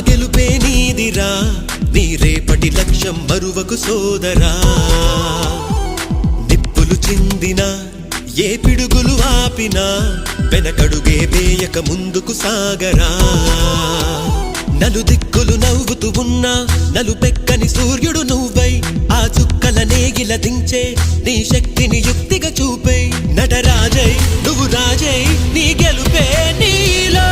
గెలుపే నీదిరా నీ రేపటి లక్ష్యం మరువకు సోదరా నిప్పులు చిందినా ఏ పిడుగులు ఆపినా వెనకడుగే వేయక ముందుకు సాగరా నలుదిక్కులు నవ్వుతూ ఉన్నా నలుపెక్కని సూర్యుడు నువ్వై ఆ చుక్కల నేగిల దించే నీ శక్తిని యుక్తిగా చూపే నటరాజై నువ్వు రాజై నీ గెలుపే నీలో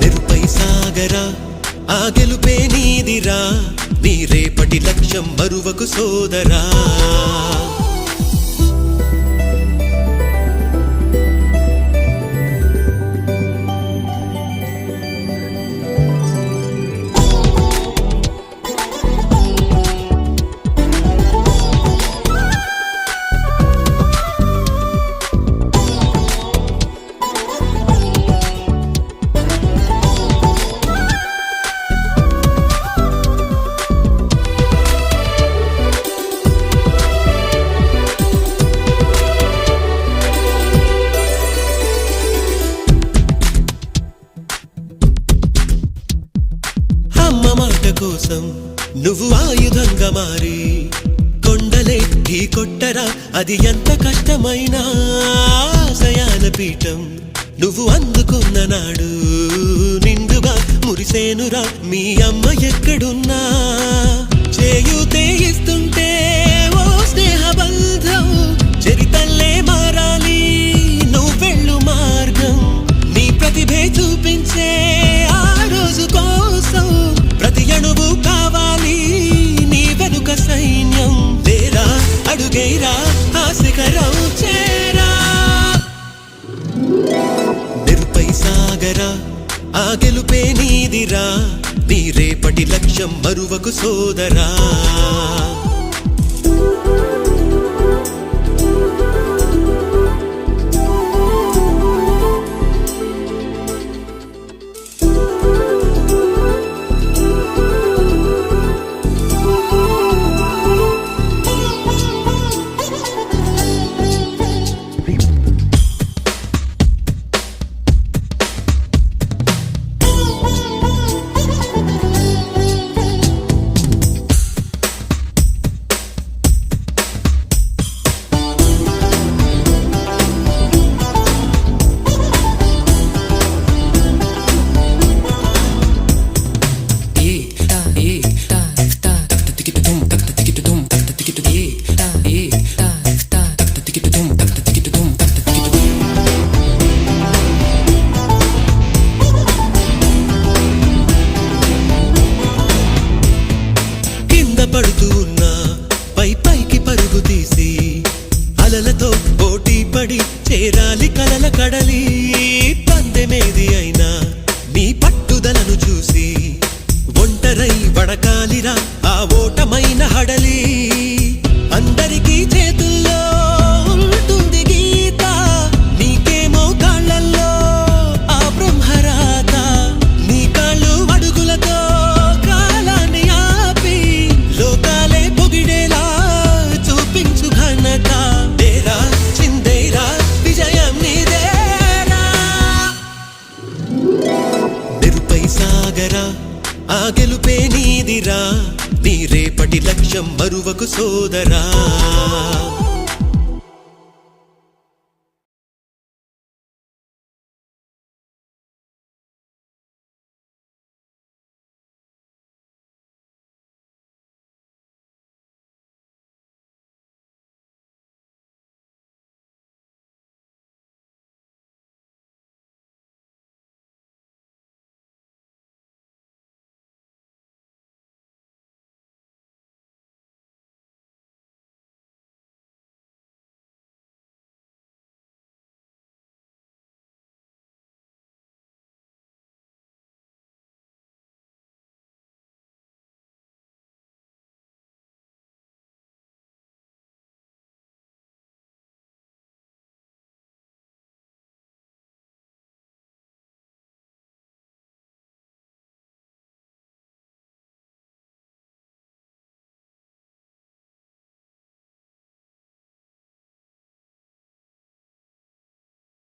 మెరుపై సాగరా ఆ గెలుపే నీదిరా నీ రేపటి లక్ష్యం మరువకు సోదరా కోసం నువ్వు ఆయుధంగా మారి కొండలే ఢీ కొట్టరా అది ఎంత కష్టమైనా ఆశయాల పీఠం నువ్వు అందుకున్న నాడు నిండుగా మురిసేనురా మీ అమ్మ ఎక్కడున్నా చేయూతే ఇస్తుంటే ఓ స్నేహ బంధం చరితల్లే మారాలి నువ్వెళ్ళు మార్గం నీ ప్రతిభే చూపించే ఆ రోజు కోసం ప్రతి అణువు కావాలి నీ వెనుక సైన్యం లేరా అడుగైరా ఆ శిఖరం చేరా మెరుపై సాగరా ఆ గెలుపే నీదిరా నీ రేపటి లక్ష్యం మరువకు సోదరా పడుతూ ఉన్నా పైకి పరుగు తీసి అలలతో పోటీ పడి చేరాలి కలల కడలి పందెమేది అయినా నీ పట్టుదలను చూసి ఒంటరై వడకాలిరా ఆ ఓటమైన హడలి అందరికీ చేతుల్లో ఉంటుంది గీత నీకేమో కాళ్ళల్లో ఆ బ్రహ్మరాత నీ కాళ్ళు అడుగులతో కాలాన్ని ఆపి లోకాలే పొగిడేలా చూపించు ఘనత దేరా చిందేరా విజయం నీదేరా మెరుపై సాగరా ఆ గెలుపే నీదిరా నీ రేపటి లక్ష్యం మరువకు సోదరా